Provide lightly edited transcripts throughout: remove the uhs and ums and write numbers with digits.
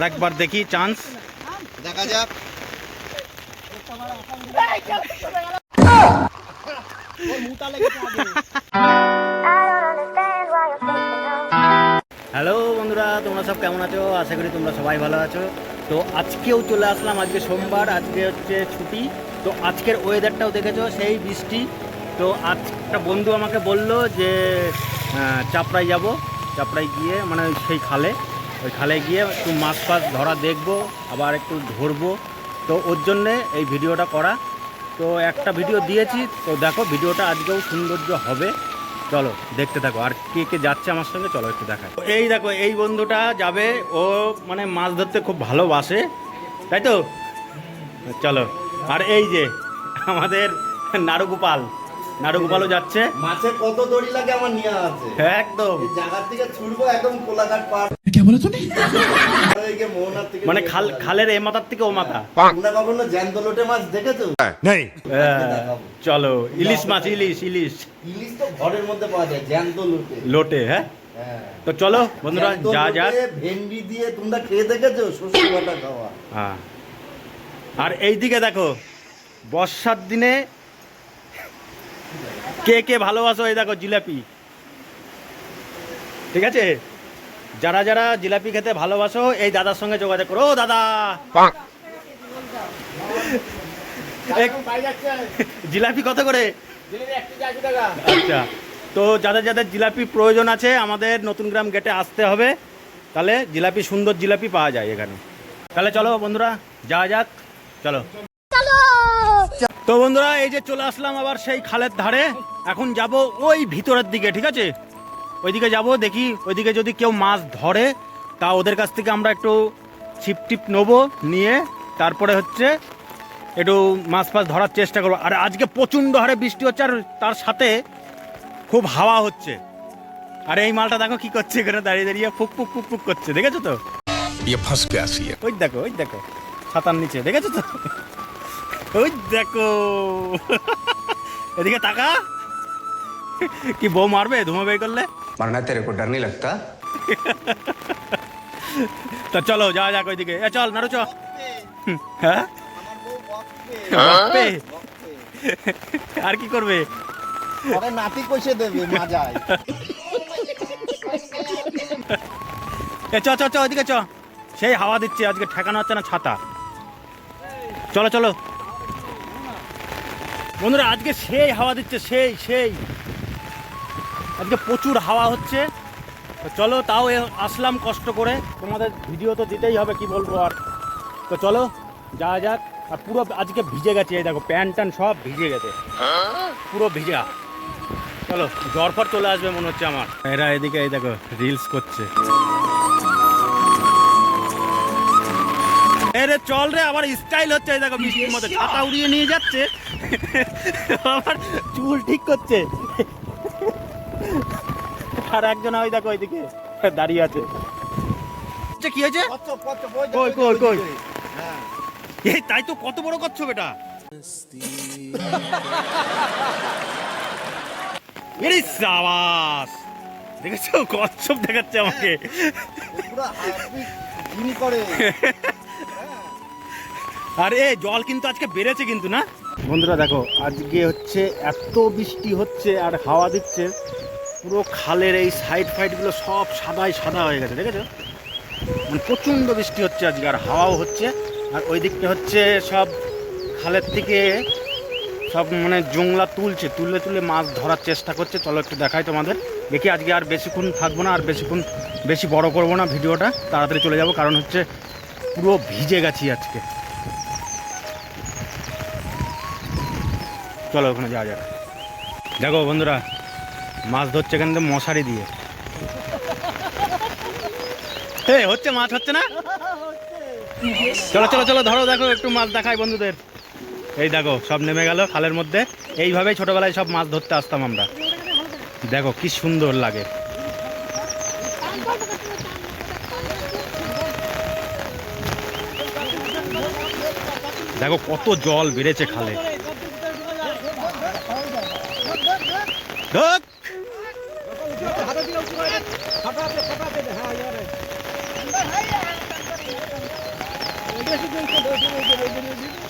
একবার দেখি চান্স দেখা যাক। হ্যালো বন্ধুরা, তোমরা সব কেমন আছো? আশা করি তোমরা সবাই ভালো আছো। তো আজকেও চলে আসলাম, আজকে সোমবার, আজকে হচ্ছে ছুটি। তো আজকের ওয়েদারটাও দেখেছো, সেই বৃষ্টি। তো আজ একটা বন্ধু আমাকে বলল যে চাপড়ায় যাব, চাপড়ায় গিয়ে মানে সেই খালে, ওই খালে গিয়ে একটু মাছ ফাছ ধরা দেখবো, আবার একটু ধরবো। তো ওর জন্যে এই ভিডিওটা করা। তো একটা ভিডিও দিয়েছি, তো দেখো ভিডিওটা আজকেও সৌন্দর্য হবে। চলো দেখতে থাকো, আর কে কে যাচ্ছে আমার সঙ্গে চলো একটু দেখাই। এই দেখো, এই বন্ধুটা যাবে, ও মানে মাছ ধরতে খুব ভালোবাসে, তাই তো? চলো। আর এই যে আমাদের নাড়ুগোপালও যাচ্ছে। মাছের কত দড়ি লাগে আমার নিয়ে আছে একদম জায়গার থেকে ছুটবো, একদম কোলাঘাট পার মানে খালের এ মাথার থেকে ও মাথা। তোমরা কখনো জ্যান্ত লোটে মাছ দেখেছো? চলো, ইলিশ মাছ, ইলিশ ইলিশ তো ঘরের মধ্যে পাওয়া যায়, জ্যান্ত লোটে। হ্যাঁ, তো চলো বন্ধুরা যা ভেন্ডি দিয়ে তোমরা খেয়ে দেখেছো? শস্য বাটা খাওয়া। হ্যাঁ, আর এইদিকে দেখো, বর্ষার দিনে কে কে ভালোবাসো, এই দেখো জিলাপি। ঠিক আছে, যারা যারা জিলাপি খেতে ভালোবাসো এই দাদার সঙ্গে যোগাযোগ করো। ও দাদা, জিলাপি কত করে? আচ্ছা, তো যাদের যাদের জিলাপি প্রয়োজন আছে আমাদের নতুন গ্রাম গেটে আসতে হবে, তাহলে জিলাপি, সুন্দর জিলাপি পাওয়া যায় এখানে। তাহলে চলো বন্ধুরা যাওয়া যাক, চলো। তো বন্ধুরা এই যে চলে আসলাম আবার সেই খালের ধারে। এখন যাব ওই ভিতরের দিকে, ঠিক আছে? ওইদিকে যাব, দেখি ওইদিকে যদি কেউ মাছ ধরে তা ওদের কাছ থেকে আমরা একটু ছিপ টিপ নেবো, নিয়ে তারপরে হচ্ছে একটু মাছ ফাছ ধরার চেষ্টা করবো। আর আজকে প্রচণ্ড হারে বৃষ্টি হচ্ছে, আর তার সাথে খুব হাওয়া হচ্ছে। আর এই মালটা দেখো কি করছে, এখানে দাঁড়িয়ে দাঁড়িয়ে ফুক ফুক ফুক ফুক করছে, দেখেছো তো? ওই দেখো, ওই দেখো ছাতার নিচে, দেখেছো তো? ওই দেখো, এদিকে তাকা, কি বউ মারবে ধুমা বের করলে? মারনা তেরে কো ডর নেই লাগতা? তা চলো যাওয়া যাক ওইদিকে। চল নাড়ু, চ। হ্যাঁ, আর কি করবে? নাতি কষে দেবে মাজায়। চ চ চ, ওইদিকে চ। সেই হাওয়া দিচ্ছে, আজকে ঠেকানো হচ্ছে না ছাতা। চলো চলো বন্ধুরা, আজকে সেই হাওয়া দিচ্ছে, সেই আজকে প্রচুর হাওয়া হচ্ছে। তো চলো, তাও আসলাম কষ্ট করে, তোমাদের ভিডিও তো দিতেই হবে, কি বলবো আর। তো চলো যাওয়া যাক। আর পুরো আজকে ভিজে গেছে, এই দেখো প্যান্ট ট্যান্ট সব ভিজে গেছে, পুরো ভিজা। চলো, জ্বর ফর চলে আসবে মনে হচ্ছে আমার। এরা এদিকে এই দেখো রিলস করছে। রে চল রে, আবার স্টাইল হচ্ছে, এই দেখো বৃষ্টির মধ্যে ছাতা উড়িয়ে নিয়ে যাচ্ছে, আবার চুল ঠিক করছে। আর একজন ওই দেখো ওইদিকে দাঁড়িয়ে আছে। কি হয়েছে? কই কই কই? এই তাই তো, কত বড় কচ্ছপ এটা! এরে সাবাস, দেখেছো কচ্ছপ দেখাচ্ছে আমাকে। আরে জল কিন্তু আজকে বেড়েছে কিন্তু, না বন্ধুরা? দেখো আজকে হচ্ছে এত বৃষ্টি হচ্ছে আর হাওয়া দিচ্ছে, পুরো খালের এই সাইড ফাইডগুলো সব সাদাই সাদা হয়ে গেছে, দেখেছো? মানে প্রচণ্ড বৃষ্টি হচ্ছে আজকে, আর হাওয়াও হচ্ছে। আর ওই দিকটা হচ্ছে সব খালের থেকে সব মানে জংলা তুলে মাছ ধরার চেষ্টা করছে। চলো একটু দেখাই তোমাদের, দেখি। আজকে আর বেশিক্ষণ থাকবো না, আর বেশি বড় করবো না ভিডিওটা, তাড়াতাড়ি চলে যাব, কারণ হচ্ছে পুরো ভিজে গেছি আজকে। চলো ওখানে যাওয়া যাক। দেখো বন্ধুরা, মাছ ধরছে এখান থেকে মশারি দিয়ে। হচ্ছে মাছ, হচ্ছে না? চলো চলো চলো ধরো, দেখো একটু মাছ দেখাই বন্ধুদের। এই দেখো সব নেমে গেল খালের মধ্যে। এইভাবেই ছোটবেলায় সব মাছ ধরতে আসতাম আমরা। দেখো কি সুন্দর লাগে। দেখো কত জল বেড়েছে খালে।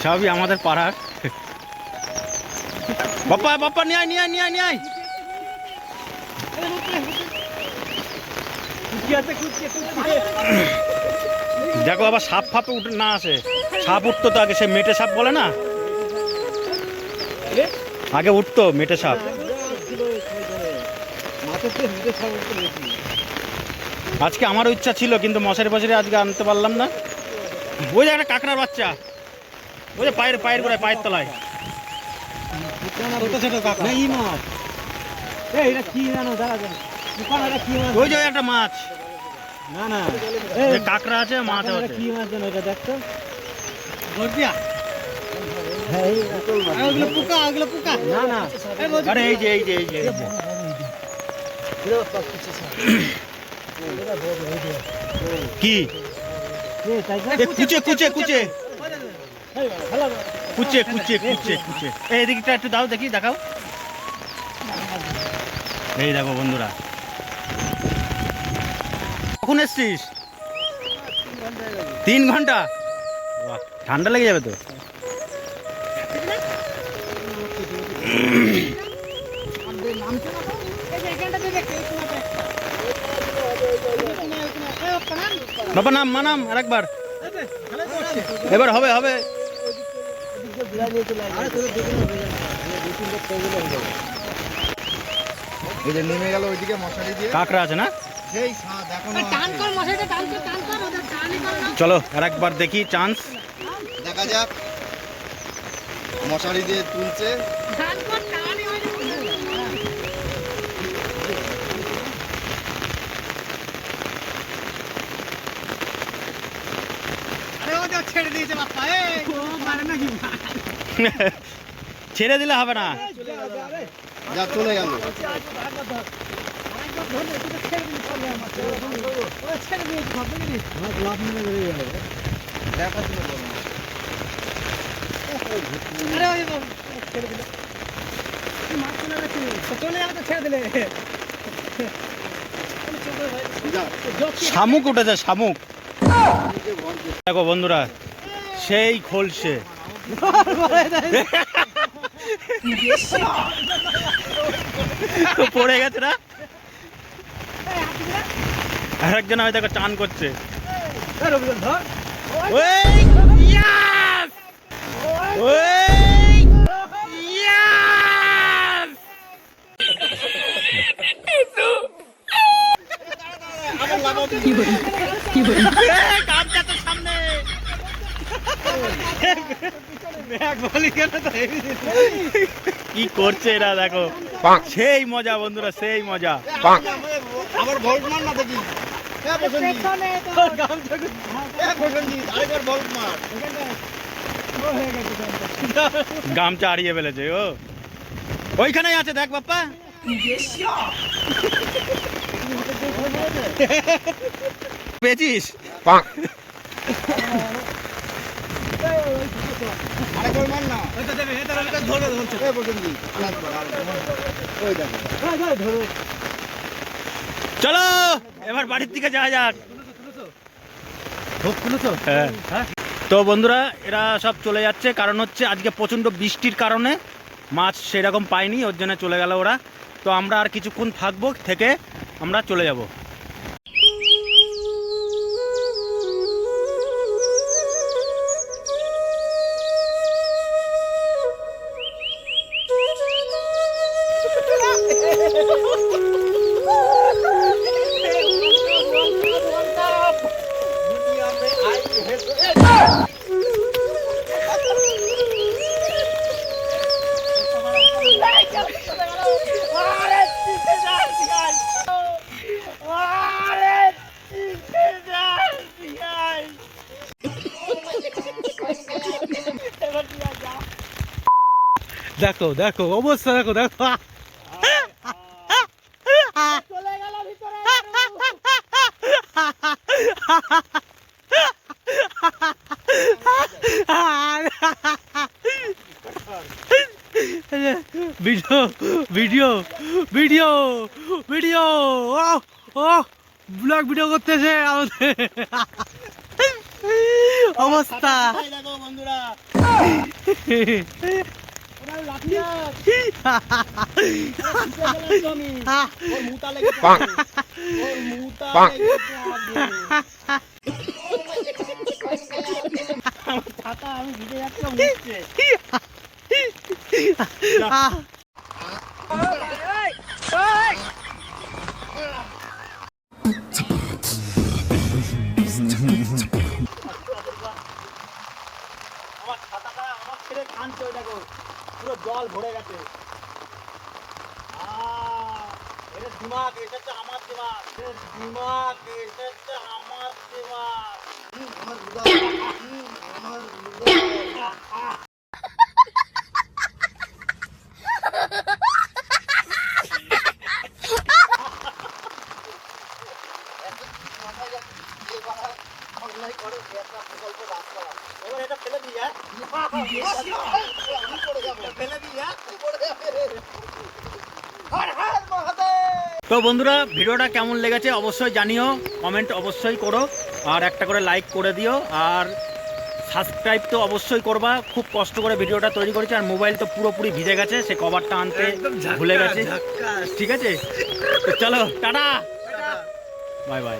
সবই আমাদের পাড়ার। বাপ্পা বাপ্পা নিয়ে আয় নিয়ে আয় নিয়ে আয় নিয়ে আয়। দেখো আবার সাপ ফাপে উঠে না আসে। সাপ উঠতো তো আগে, সে মেটে সাপ বলে না, আগে উঠতো মেটে সাপ। আজকে আমারও ইচ্ছা ছিল কিন্তু মশারি ফশারি আজকে আনতে পারলাম না। ওই যে একটা কাঁকড়ার বাচ্চা, ওই যে পায়ের পায়ের গোড়ায়, পায়ের তলায়। ওই যে একটা মাছ, না না যে কাঁকড়া আছে মাছ আছে। কি মাছ জানো এটা দেখতো? না না আরে এই যে এই যে এই যে এই যে। কি এ কুচে কুচে কুচে কুচে কুচে কুচে কুচে। এই এদিকটা একটু দাও দেখি, দেখাও। এই দেখো বন্ধুরা, কখন এসছিস? 3 ঘন্টা। বাহ, ঠান্ডা লেগে যাবে তো। বাবা নাম মানাম আরেকবার, এবার হবে হবে। নেমে গেল ওইদিকে মশারি দিয়ে। কাঁকড়া আছে না? সেই স্বাদ এখনো টান কর মশাইটা টান কর ওদের টানই করে না। চলো আরেকবার দেখি চান্স। দেখা যাক। মশারি দিয়ে তুলছে। টান কর টানই হয় না। আরে ও যা ছেড়ে দিয়েছে বাপ্পা, এই ও মারে নাকি? ছেড়ে দিলে হবে না। যা চলে গেল। চলে যাবে তো ছেড়ে দিলে। শামুক উঠেছে, শামুক। দেখো বন্ধুরা, সেই খোলসে পড়ে গেছে না। আরেকজন হয়তো দেখো টান করছে। ওই, yes! ওই, yes! এই, গামছা তো সামনে। কি করছে এরা দেখো, সেই মজা বন্ধুরা, সেই মজা। আবার ভল্ট মার না দেখি। পেছনে আরেকবার ভল্ট মার। গামছা হারিয়ে ফেলেছে ও। ওইখানেই আছে দেখ বাপ্পা। পেয়েছিস? আরেকবার মার না। এই বসন্তি। ওই দেখো। চলো এবার বাড়ির দিকে যাওয়া যাক। হ্যাঁ। তো বন্ধুরা এরা সব চলে যাচ্ছে, কারণ হচ্ছে আজকে প্রচণ্ড বৃষ্টির কারণে মাছ সেরকম পাইনি, ওর জন্য চলে গেল ওরা। তো আমরা আর কিছুক্ষণ থাকবো, থেকে আমরা চলে যাব। দেখো দেখো অবস্থা দেখো দেখো। চলে গেল ভিতরে। ভিডিও ভিডিও ভিডিও ভিডিও ও ও ব্লগ ভিডিও করতেছে আমাদের অবস্থা এই দেখো বন্ধুরা ওরা লাফিয়ে আমি ওর মুতা লেগেছে ওর মুতা লেগেছে আমার ছাতা আমি ভিজে যাচ্ছিলাম নিচে আমার ছাতাটা আমার ছেড়ে কাঁদছে ওই দেখো পুরো জল ভরে গেছে এটা দিমাগ এটা আমার দিমাগ দিমাগ এটা আমার দিমাগ এবার এটা ফেলে দিই ফেলে দিই তো বন্ধুরা ভিডিওটা কেমন লেগেছে অবশ্যই জানিও কমেন্ট অবশ্যই করো আর একটা করে লাইক করে দিও আর সাবস্ক্রাইব তো অবশ্যই করবা খুব কষ্ট করে ভিডিওটা তৈরি করেছি আর মোবাইল তো পুরোপুরি ভিজে গেছে সে কভারটা আনতে ভুলে গেছে ঠিক আছে তো চলো টাটা বাই বাই